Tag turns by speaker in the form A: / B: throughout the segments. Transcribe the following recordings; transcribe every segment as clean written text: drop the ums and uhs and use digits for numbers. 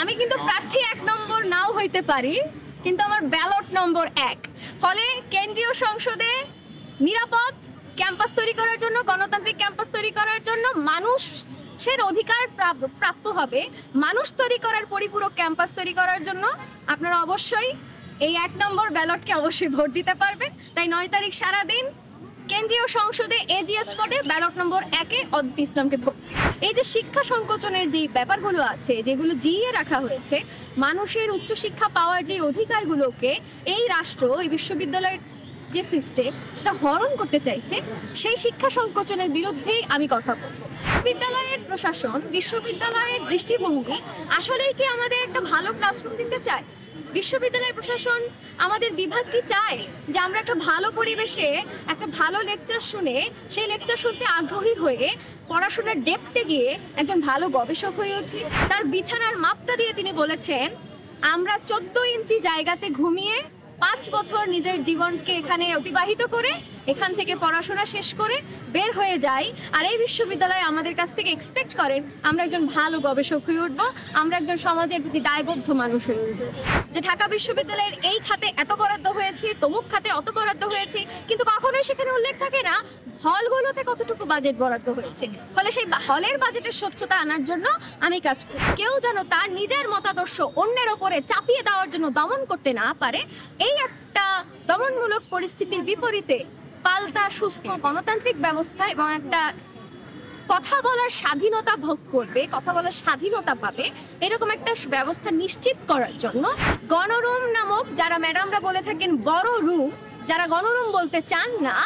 A: আমি কিন্তু প্রার্থী 1 নম্বর নাও হইতে পারি, কিন্তু আমার ব্যালট নম্বর 1। ফলে কেন্দ্রীয় সংসদে নিরাপদ ক্যাম্পাস তৈরি করার জন্য, গণতান্ত্রিক ক্যাম্পাস তৈরি করার জন্য মানুষের অধিকার প্রাপ্ত হবে, মানুষ তৈরি করার পরিপূরক ক্যাম্পাস তৈরি করার জন্য আপনারা অবশ্যই এই 1 নম্বর ব্যালটকে অবশ্যই ভোট দিতে পারবেন। তাই 9 তারিখ সারাদিন কেন্দ্রীয় সংসদে এজিএস পদে ব্যালট নম্বর 1-এ অদিতি ইসলামকে ভোট। এই যে শিক্ষা সংকোচনের যে ব্যাপারগুলো আছে, যেগুলো জিইয়ে রাখা হয়েছে, মানুষের উচ্চশিক্ষা পাওয়ার যে অধিকারগুলোকে এই রাষ্ট্র, এই বিশ্ববিদ্যালয়ের যে সিস্টেম, সেটা হরণ করতে চাইছে, সেই শিক্ষা সংকোচনের বিরুদ্ধেই আমি কথা বলবো। বিদ্যালয়ের প্রশাসন, বিশ্ববিদ্যালয়ের দৃষ্টিভঙ্গি আসলেই কি আমাদের একটা ভালো ক্লাসরুম দিতে চায়? বিশ্ববিদ্যালয় প্রশাসন আমাদের বিভাগ কি চায় যে আমরা একটা ভালো পরিবেশে একটা ভালো লেকচার শুনে সেই লেকচার শুনতে আগ্রহী হয়ে পড়াশোনার ডেপথে গিয়ে একজন ভালো গবেষক হয়ে উঠি? তার বিছানার মাপটা দিয়ে তিনি বলেছেন, আমরা 14 ইঞ্চি জায়গাতে ঘুমিয়ে 5 বছর নিজের জীবনকে এখানে অতিবাহিত করে এখান থেকে পড়াশোনা শেষ করে বের হয়ে যাই, আর এই বিশ্ববিদ্যালয় আমাদের কাছ থেকে এক্সপেক্ট করেন আমরা একজন ভালো গবেষক হয়ে উঠবো, আমরা একজন সমাজের প্রতি দায়বদ্ধ মানুষ হয়ে উঠবো। যে ঢাকা বিশ্ববিদ্যালয়ের এই খাতে এত বরাদ্দ হয়েছে, তমুক খাতে অত বরাদ্দ হয়েছে, কিন্তু কখনোই সেখানে উল্লেখ থাকে না হলগুলোতে কতটুকু বাজেট বরাদ্দ হয়েছে। ফলে সেই হলের বাজেটের স্বচ্ছতা আনার জন্য আমি কাজ করি। কেউ যেন তার নিজের মতাদর্শ অন্যের ওপরে চাপিয়ে দেওয়ার জন্য দমন করতে না পারে, এই একটা দমনমূলক পরিস্থিতির বিপরীতে পাল্টা সুস্থ গণতান্ত্রিক ব্যবস্থা এবং একটা কথা বলার স্বাধীনতা ভোগ করবে, কথা বলার স্বাধীনতা পাবে, এরকম একটা ব্যবস্থা নিশ্চিত করার জন্য গণরুম নামক, যারা ম্যাডামরা বলে থাকেন বড় রুম, যারা গণরুম বলতে চান না,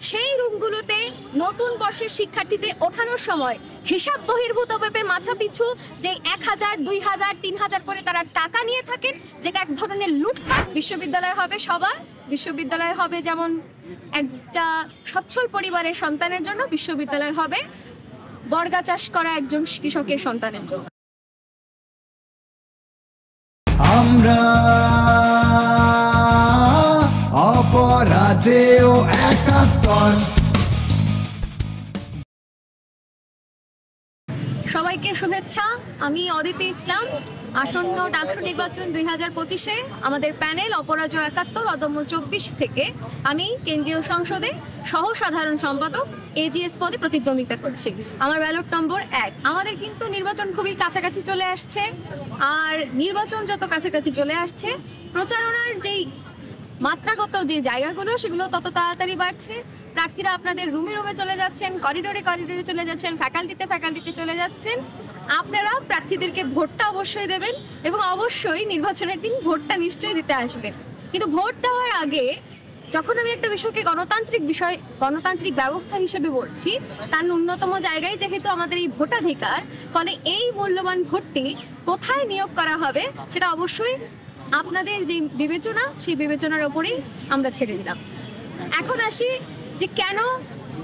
A: সেই রুমগুলোতে নতুন বর্ষের শিক্ষার্থীদের ওঠানোর সময় হিসাব বহির্ভূতভাবে মাথা পিছু যে 1000, 2000, 3000 করে তারা টাকা নিয়ে থাকেন, যেটা এক ধরনের লুটপাট। বিশ্ববিদ্যালয় হবে সবার, বিশ্ববিদ্যালয় হবে যেমন একটা সচ্ছল পরিবারের সন্তানের জন্য, বিশ্ববিদ্যালয় হবে বর্গা চাষ করা একজন কৃষকের সন্তানের জন্য।
B: আমরা অপরাজেয় একাত্তর।
A: সবাইকে শুভেচ্ছা। আমি অদিতি ইসলাম। আসন্ন ডাকসু নির্বাচন 2025-এ আমাদের প্যানেল অপরাজয় 71 অদম্য 24 থেকে আমি কেন্দ্রীয় সংসদে সহ সাধারণ সম্পাদক এজিএস পদে প্রতিদ্বন্দ্বিতা করছি। আমার ব্যালট নম্বর 1। আমাদের কিন্তু নির্বাচন খুবই কাছাকাছি চলে আসছে, আর নির্বাচন যত কাছাকাছি চলে আসছে, প্রচারণার যেই মাত্রাগত যে জায়গাগুলো, সেগুলো তত তাড়াতাড়ি বাড়ছে। প্রার্থীরা আপনাদের রুমে রুমে চলে যাচ্ছেন, করিডোরে করিডোরে চলে যাচ্ছেন, ফ্যাকাল্টিতে চলে যাচ্ছেন। আপনারা প্রার্থীদেরকে ভোটটা অবশ্যই দেবেন এবং অবশ্যই নির্বাচনের দিন ভোটটা নিশ্চয়ই দিতে আসবেন। কিন্তু ভোট দেওয়ার আগে যখন আমি একটা বিষয়কে গণতান্ত্রিক ব্যবস্থা হিসেবে বলছি, তার ন্যূনতম জায়গায় যেহেতু আমাদের এই ভোটাধিকার, ফলে এই মূল্যবান ভোটটি কোথায় নিয়োগ করা হবে সেটা অবশ্যই আপনাদের যে বিবেচনা, সেই বিবেচনার ওপরেই আমরা ছেড়ে দিলাম। এখন আসি যে কেন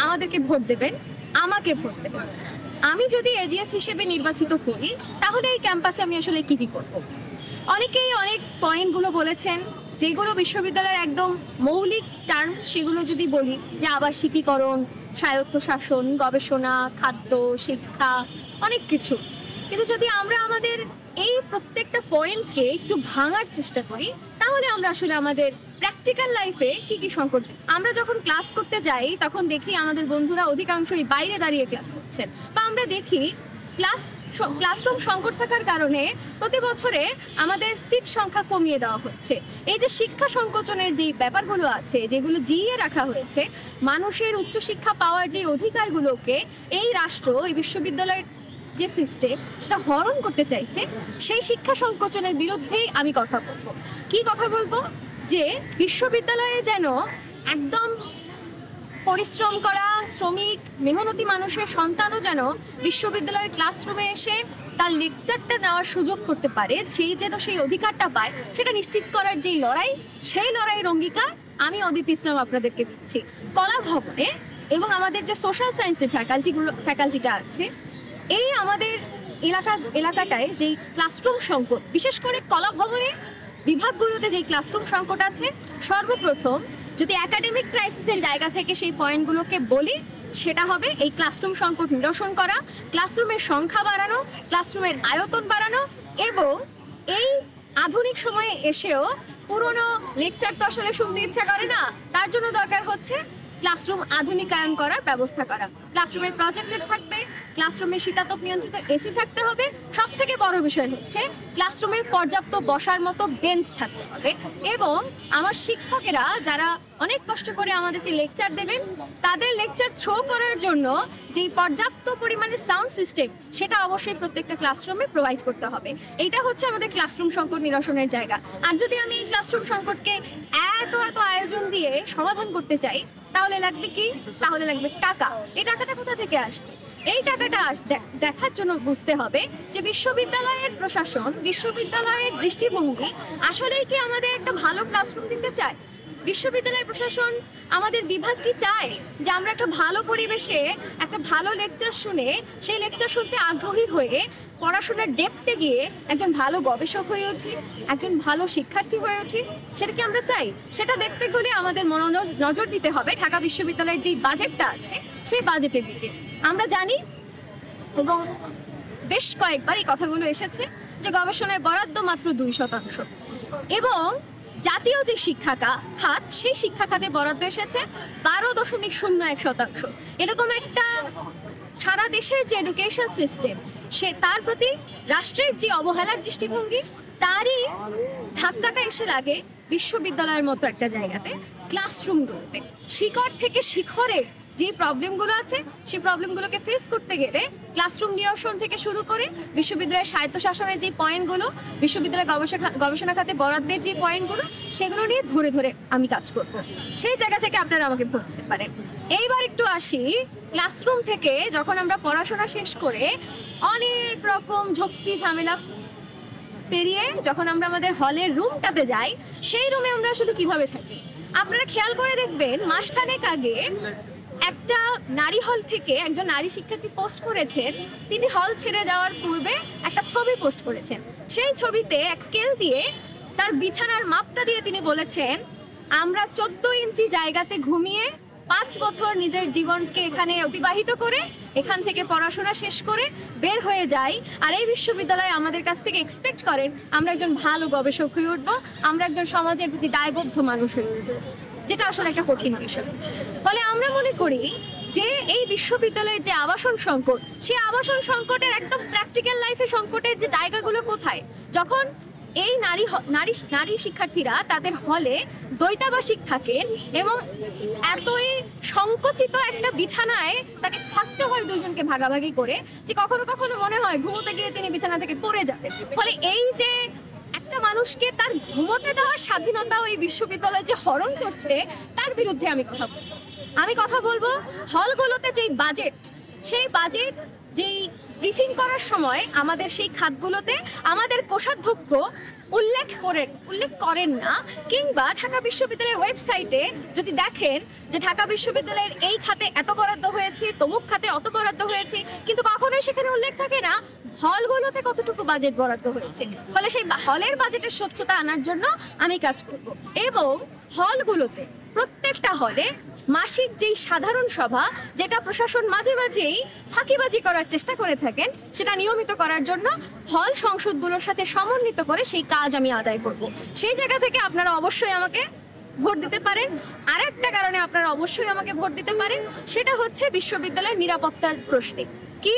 A: আমাদেরকে ভোট দেবেন, আমাকে ভোট দেবেন। আমি যদি এজিএস হিসেবে নির্বাচিত হই, তাহলে এই ক্যাম্পাসে আমি আসলে কি করব? অনেকেই অনেক পয়েন্টগুলো বলেছেন, যেগুলো বিশ্ববিদ্যালয়ের একদম মৌলিক টার্ম, সেগুলো যদি বলি যে আবাসিকীকরণ, স্বায়ত্তশাসন, গবেষণা, খাদ্য, শিক্ষা, অনেক কিছু। কিন্তু যদি আমরা আমাদের এই প্রত্যেকটা পয়েন্টকে একটু ভাঙার চেষ্টা করি, তাহলে আমরা আসলে আমাদের প্র্যাকটিক্যাল লাইফে কি সংকট। আমরা যখন ক্লাস করতে যাই তখন দেখি আমাদের বন্ধুরা অধিকাংশই বাইরে দাঁড়িয়ে ক্লাস করছেন, বা আমরা দেখি ক্লাসরুম সংকট থাকার কারণে প্রতি বছরে আমাদের সিট সংখ্যা কমিয়ে দেওয়া হচ্ছে। এই যে শিক্ষা সংকোচনের যে ব্যাপারগুলো আছে, যেগুলো জিইয়ে রাখা হয়েছে, মানুষের উচ্চশিক্ষা পাওয়ার যে অধিকারগুলোকে এই রাষ্ট্র, এই বিশ্ববিদ্যালয়ের যে সিস্টেম, সেটা হরণ করতে চাইছে, সেই শিক্ষা সংকোচনের বিরুদ্ধেই আমি কথা বলবো। কি কথা বলবো? যে বিশ্ববিদ্যালয়ে যেন একদম পরিশ্রম করা শ্রমিক, মেহনতি মানুষের সন্তানও যেন বিশ্ববিদ্যালয়ের ক্লাসরুমে এসে তার লেকচারটা নেওয়ার সুযোগ করতে পারে, যেন সেই অধিকারটা পায়, সেটা নিশ্চিত করার যেই লড়াই, সেই লড়াইয়ের অঙ্গীকার আমি অদিতি ইসলাম আপনাদেরকে দিচ্ছি। কলা ভবনে এবং আমাদের যে সোশ্যাল সায়েন্সের ফ্যাকাল্টিটা আছে, এই আমাদের এলাকাটায় যেই ক্লাসরুম সংকট, বিশেষ করে কলা ভবনে বিভাগগুলোতে যেই ক্লাসরুম সংকট আছে, সর্বপ্রথম যদি একাডেমিক ক্রাইসিসের জায়গা থেকে সেই পয়েন্টগুলোকে বলি, সেটা হবে এই ক্লাসরুম সংকট নিরসন করা, ক্লাসরুমের সংখ্যা বাড়ানো, ক্লাসরুমের আয়তন বাড়ানো, এবং এই আধুনিক সময়ে এসেও পুরনো লেকচার তো আসলে শুনতে ইচ্ছা করে না, তার জন্য দরকার হচ্ছে ক্লাসরুম আধুনিকায়ন করার ব্যবস্থা করা। ক্লাসরুমে প্রজেক্টর থাকবে, ক্লাসরুমে শীতাতপ নিয়ন্ত্রিত এসি থাকতে হবে, সব থেকে বড় বিষয় হচ্ছে ক্লাসরুমে পর্যাপ্ত বসার মতো বেঞ্চ থাকতে হবে। এবং আমার শিক্ষকেরা যারা অনেক কষ্ট করে আমাদেরকে লেকচার দেবেন, তাদের লেকচার থ্রো করার জন্য যে পর্যাপ্ত পরিমাণে সাউন্ড সিস্টেম, সেটা অবশ্যই প্রত্যেকটা ক্লাসরুমে প্রোভাইড করতে হবে। এইটা হচ্ছে আমাদের ক্লাসরুম সংকট নিরসনের জায়গা। আর যদি আমি এই ক্লাসরুম সংকটকে এত আয়োজন দিয়ে সমাধান করতে চাই, তাহলে লাগবে কি? তাহলে লাগবে টাকা। এই টাকাটা কোথা থেকে আসবে? এই টাকাটা দেখার জন্য বুঝতে হবে যে বিশ্ববিদ্যালয়ের প্রশাসন, বিশ্ববিদ্যালয়ের দৃষ্টিভঙ্গি আসলেই কি আমাদের একটা ভালো ক্লাসরুম দিতে চায়? বিশ্ববিদ্যালয় প্রশাসন আমাদের বিভাগ কি চায় যে আমরা একটা ভালো পরিবেশে একটা ভালো লেকচার শুনে সেই লেকচার শুনতে আগ্রহী হয়ে পড়াশোনার ডেপথে গিয়ে একজন ভালো গবেষক হয়ে উঠি, একজন ভালো শিক্ষার্থী হয়ে উঠি? সেটা কি আমরা চাই? সেটা দেখতে গেলে আমাদের নজর দিতে হবে ঢাকা বিশ্ববিদ্যালয়ের যে বাজেটটা আছে সেই বাজেটের দিকে। আমরা জানি এবং বেশ কয়েকবার এই কথাগুলো এসেছে যে গবেষণায় বরাদ্দ মাত্র 2%, এবং জাতীয় যে শিক্ষা খাত, সেই শিক্ষা খাতে বরাদ্দ এসেছে 12.01%। এরকম একটা সারা দেশের যে এডুকেশন সিস্টেম, সে তার প্রতি রাষ্ট্রের যে অবহেলার দৃষ্টিভঙ্গি, তারই ধাক্কাটা এসে লাগে বিশ্ববিদ্যালয়ের মতো একটা জায়গাতে, ক্লাসরুমগুলোতে। শিকড় থেকে শিখরে যে প্রবলেমগুলো আছে, সেই প্রবলেমগুলোকে ফেস করতে গেলে ক্লাসরুম নিরসন থেকে শুরু করে বিশ্ববিদ্যালয়ের স্বায়ত্তশাসনের যে পয়েন্টগুলো, বিশ্ববিদ্যালয় গবেষণা খাতে বরাদ্দের যে পয়েন্টগুলো, সেগুলো নিয়ে ধরে আমি কাজ করব। সেই জায়গা থেকে আপনারা আমাকে ভোট দিতে পারেন। এইবার একটু আসি ক্লাসরুম থেকে, যখন আমরা পড়াশোনা শেষ করে অনেক রকম ঝক্কি ঝামেলা পেরিয়ে যখন আমরা আমাদের হলের রুমটাতে যাই, সেই রুমে আমরা আসলে কিভাবে থাকি? আপনারা খেয়াল করে দেখবেন, মাসখানেক আগে একটা নারী হল থেকে একজন নারী শিক্ষার্থী পোস্ট করেছেন, তিনি হল ছেড়ে যাওয়ার পূর্বে একটা ছবি পোস্ট করেছেন। সেই ছবিতে এক স্কেল দিয়ে তার বিছানার মাপটা দিয়ে তিনি বলেছেন, আমরা 14 ইঞ্চি জায়গাতে ঘুমিয়ে 5 বছর নিজের জীবনকে এখানে অতিবাহিত করে এখান থেকে পড়াশোনা শেষ করে বের হয়ে যাই, আর এই বিশ্ববিদ্যালয়ে আমাদের কাছ থেকে এক্সপেক্ট করেন আমরা একজন ভালো গবেষক হয়ে উঠবো, আমরা একজন সমাজের প্রতি দায়বদ্ধ মানুষ হয়ে উঠবো, যেটা আসলে একটা কঠিন বিষয়। ফলে আমরা মনে করি যে এই বিশ্ববিদ্যালয়ের যে আবাসন সংকট, সেই আবাসন সংকটের একদম প্র্যাকটিক্যাল লাইফে সংকটের যে জায়গাগুলো কোথায়? যখন এই নারী শিক্ষার্থীরা তাদের হলে দ্বৈতাবাসিক থাকেন এবং এতই সংকুচিত একটা বিছানায় তাকে থাকতে হয় দুজনকে ভাগাভাগি করে, যে কখনো কখনো মনে হয় ঘুমোতে গিয়ে তিনি বিছানা থেকে পড়ে যাবেন। ফলে এই যে একটা মানুষকে তার ঘুমোতে দেওয়ার স্বাধীনতা ওই বিশ্ববিদ্যালয় যে হরণ করছে, তার বিরুদ্ধে আমি কথা বলবো। হলগুলোতে যেই বাজেট, সেই বাজেট যেই ব্রিফিং করার সময় আমাদের সেই খাতগুলোতে আমাদের কোষাধ্যক্ষ উল্লেখ করেন না, কিংবা ঢাকা বিশ্ববিদ্যালয়ের ওয়েবসাইটে যদি দেখেন যে ঢাকা বিশ্ববিদ্যালয়ের এই খাতে এত বরাদ্দ হয়েছে, তমুক খাতে অত বরাদ্দ হয়েছে, কিন্তু কখনোই সেখানে উল্লেখ থাকে না হলগুলোতে কতটুকু বাজেট বরাদ্দ হয়েছে। ফলে সেই হলের বাজেটের স্বচ্ছতা আনার জন্য আমি কাজ করব, এবং হলগুলোতে প্রত্যেকটা হলে মাসিক যেই সাধারণ সভা, যেটা প্রশাসন মাঝে মাঝেই ফাঁকিবাজি করার চেষ্টা করে থাকেন, সেটা নিয়মিত করার জন্য হল সংসদগুলোর সাথে সমন্বিত করে সেই কাজ আমি আদায় করব। সেই জায়গা থেকে আপনারা অবশ্যই আমাকে ভোট দিতে পারেন। আর একটা কারণে আপনারা অবশ্যই আমাকে ভোট দিতে পারেন, সেটা হচ্ছে বিশ্ববিদ্যালয়ের নিরাপত্তার প্রশ্নে। কি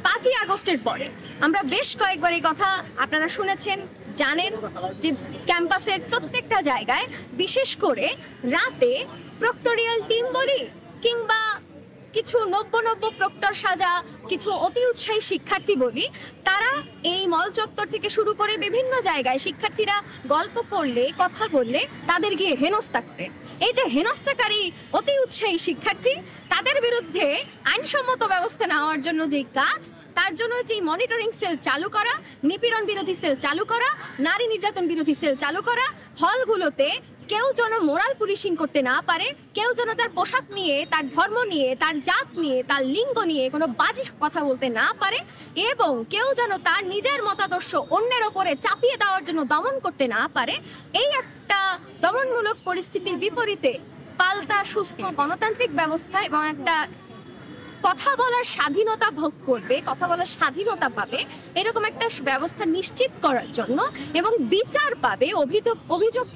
A: 5ই আগস্টের পরে আমরা বেশ কয়েকবার এই কথা আপনারা শুনেছেন, জানেন যে ক্যাম্পাসের প্রত্যেকটা জায়গায়, বিশেষ করে রাতে প্রক্টোরিয়াল টিম বলি কিংবা কিছু নব্য প্রক্টর সাজা কিছু অতি উৎসাহী শিক্ষার্থী বলি, তারা এই মল চত্বর থেকে শুরু করে বিভিন্ন জায়গায় শিক্ষার্থীরা গল্প করলে, কথা বললে তাদের গিয়ে হেনস্থা করে। এই যে হেনস্থাকারী অতি উৎসাহী শিক্ষার্থী, তাদের বিরুদ্ধে আইনসম্মত ব্যবস্থা নেওয়ার জন্য যেই কাজ, তার জন্য যেই মনিটরিং সেল চালু করা, নিপীড়ন বিরোধী সেল চালু করা, নারী নির্যাতন বিরোধী সেল চালু করা, হলগুলোতে কেউ যেন মোরাল পুলিশিং করতে না পারে, কেউ যেন তার পোশাক নিয়ে, তার ধর্ম নিয়ে, তার জাত নিয়ে, তার লিঙ্গ নিয়ে কোনো বাজে কথা বলতে না পারে, এবং কেউ যেন তার নিজের মতাদর্শ অন্যের ওপরে চাপিয়ে দেওয়ার জন্য দমন করতে না পারে। এই একটা দমনমূলক পরিস্থিতির বিপরীতে পাল্টা সুস্থ গণতান্ত্রিক ব্যবস্থা এবং একটা কথা বলার স্বাধীনতা ভোগ করবে, কথা বলার স্বাধীনতা পাবে, এরকম একটা ব্যবস্থা নিশ্চিত করার জন্য এবং বিচার পাবে, অভিযোগ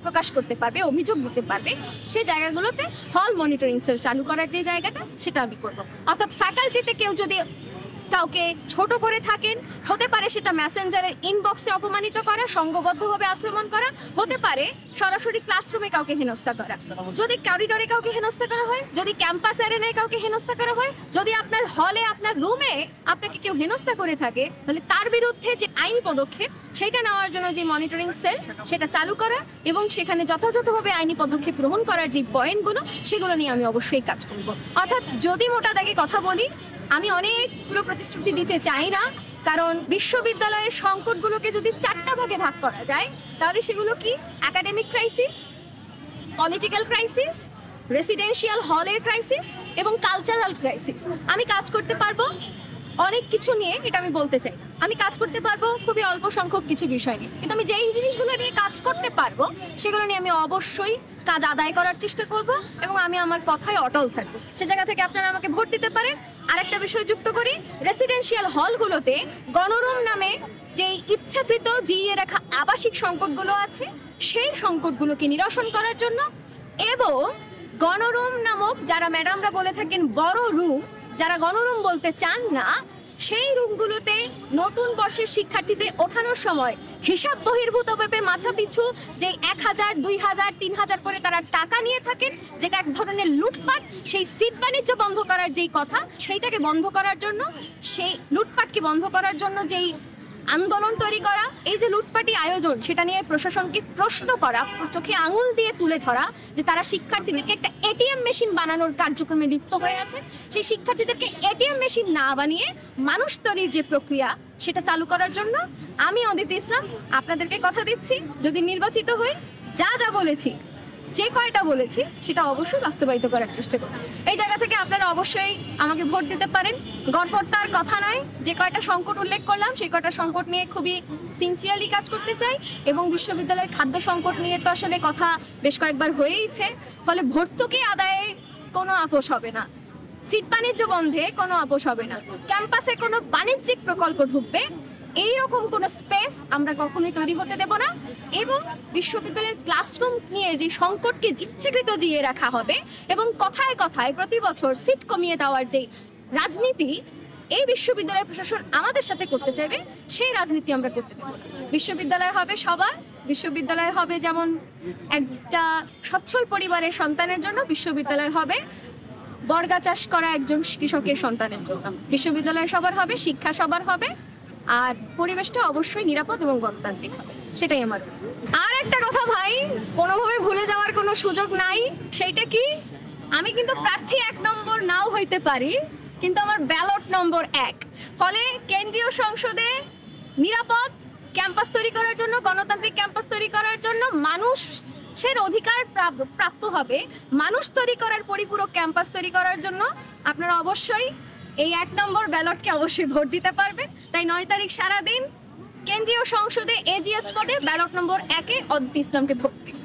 A: প্রকাশ করতে পারবে, অভিযোগ দিতে পারবে, সেই জায়গাগুলোতে হল মনিটরিং সেল চালু করার যে জায়গাটা, সেটা আমি করব। অর্থাৎ ফ্যাকাল্টিতে কেউ যদি কাউকে ছোট করে থাকেন, হতে পারে সেটা মেসেঞ্জারের ইনবক্সে অপমানিত করা, সংঘবদ্ধভাবে আক্রমণ করা, হতে পারে সরাসরি ক্লাসরুমে কাউকে হেনস্থা করা, যদি করিডোরে কাউকে হেনস্থা করা হয়, যদি ক্যাম্পাস অ্যারেনায় কাউকে হেনস্থা করা হয়, যদি আপনার হলে আপনার রুমে আপনাকে কেউ হেনস্থা করে থাকে, তাহলে তার বিরুদ্ধে যে আইনি পদক্ষেপ সেটা নেওয়ার জন্য যে মনিটরিং সেল সেটা চালু করা এবং সেখানে যথাযথভাবে আইনি পদক্ষেপ গ্রহণ করার যে পয়েন্টগুলো, সেগুলো নিয়ে আমি অবশ্যই কাজ করব। অর্থাৎ যদি মোটা দাগে কথা বলি, আমি অনেকগুলো প্রতিশ্রুতি দিতে চাই না, কারণ বিশ্ববিদ্যালয়ের সংকটগুলোকে যদি 4টা ভাগে ভাগ করা যায়, তাহলে সেগুলো কি? Academic crisis, political crisis, residential হলের ক্রাইসিস এবং কালচারাল ক্রাইসিস। আমি কাজ করতে পারবো অনেক কিছু নিয়ে, এটা আমি বলতে চাই। আমি কাজ করতে পারবো খুবই অল্প সংখ্যক কিছু বিষয় নিয়ে, কিন্তু আমি যেই জিনিসগুলো নিয়ে কাজ করতে পারবো সেগুলো নিয়ে আমি অবশ্যই কাজ আদায় করার চেষ্টা করব এবং আমি আমার কথায় অটল থাকবো। সে জায়গা থেকে আপনারা আমাকে ভোট দিতে পারেন। আরেকটা বিষয় যুক্ত করি, রেসিডেন্সিয়াল হলগুলোতে গণরুম নামে যে ইচ্ছাকৃত জিইয়ে রাখা আবাসিক সংকটগুলো আছে, সেই সংকটগুলোকে নিরসন করার জন্য এবং গণরুম নামক, যারা ম্যাডামরা বলে থাকেন বড় রুম, যারা গণরুম বলতে চান না, সেই রুমগুলোতে নতুন বর্ষের শিক্ষার্থীদের ওঠানোর সময় হিসাব বহির্ভূতভাবে মাথা পিছু যে 1000, 2000, 3000 করে তারা টাকা নিয়ে থাকেন, যেটা এক ধরনের লুটপাট, সেই সিট বাণিজ্য বন্ধ করার যেই কথা, সেইটাকে বন্ধ করার জন্য, সেই লুটপাটকে বন্ধ করার জন্য যেই আন্দোলন তৈরি করা, এই যে লুটপাটি আয়োজন, সেটা নিয়ে প্রশাসনকে প্রশ্ন করা, চোখে আঙুল দিয়ে তুলে ধরা যে তারা শিক্ষার্থীদেরকে একটা এটিএম মেশিন বানানোর কার্যক্রমে লিপ্ত হয়ে আছে। সেই শিক্ষার্থীদেরকে এটিএম মেশিন না বানিয়ে মানুষ তৈরির যে প্রক্রিয়া, সেটা চালু করার জন্য আমি অদিতি ইসলাম আপনাদেরকে কথা দিচ্ছি, যদি নির্বাচিত হই, যা যা বলেছি, যে কয়টা বলেছি, সেটা অবশ্যই বাস্তবায়িত করার চেষ্টা করব। এই জায়গা থেকে আপনারা অবশ্যই আমাকে ভোট দিতে পারেন। গণপর্তার কথা নয়, যে কয়টা সংকট উল্লেখ করলাম, সেই কয়টা সংকট নিয়ে খুবই সিনসিয়ারলি কাজ করতে চাই এবং বিশ্ববিদ্যালয়ের খাদ্য সংকট নিয়ে তো আসলে কথা বেশ কয়েকবার হয়েইছে, ফলে ভর্তুকি আদায়ে কোনো আপোষ হবে না, সিট বাণিজ্য বন্ধে কোনো আপোষ হবে না, ক্যাম্পাসে কোনো বাণিজ্যিক প্রকল্প ঢুকবে এইরকম কোনো স্পেস আমরা কখনোই তৈরি হতে দেব না এবং বিশ্ববিদ্যালয়ের ক্লাসরুম নিয়ে যে সংকটকে ইচ্ছাকৃত জিইয়ে রাখা হবে এবং কথায় কথায় প্রতি বছর সিট কমিয়ে দেওয়ার যে রাজনীতি এই বিশ্ববিদ্যালয় প্রশাসন আমাদের সাথে করতে চাইবে, সেই রাজনীতি আমরা করতে দেব। বিশ্ববিদ্যালয় হবে সবার, বিশ্ববিদ্যালয় হবে যেমন একটা সচ্ছল পরিবারের সন্তানের জন্য, বিশ্ববিদ্যালয় হবে বর্গা চাষ করা একজন কৃষকের সন্তানের জন্য, বিশ্ববিদ্যালয় সবার হবে, শিক্ষা সবার হবে, আর পরিবেশটা অবশ্যই নিরাপদ এবং গণতান্ত্রিক হবে, সেটাই আমার। আর একটা কথা ভাই, কোনোভাবে ভুলে যাওয়ার কোনো সুযোগ নাই, সেইটা কি, আমি কিন্তু প্রার্থী 1 নম্বর নাও হইতে পারি, কিন্তু আমার ব্যালট নম্বর 1। ফলে কেন্দ্রীয় সংসদে নিরাপদ ক্যাম্পাস তৈরি করার জন্য, গণতান্ত্রিক ক্যাম্পাস তৈরি করার জন্য, মানুষের অধিকার প্রাপ্য হবে, মানুষ তৈরি করার পরিপূরক ক্যাম্পাস তৈরি করার জন্য আপনারা অবশ্যই এই 1 নম্বর ব্যালটকে অবশ্যই ভোট দিতে পারবেন। তাই 9 তারিখ সারাদিন কেন্দ্রীয় সংসদে এজিএস পদে ব্যালট নম্বর 1-এ অদিতি ইসলামকে ভোট দিন।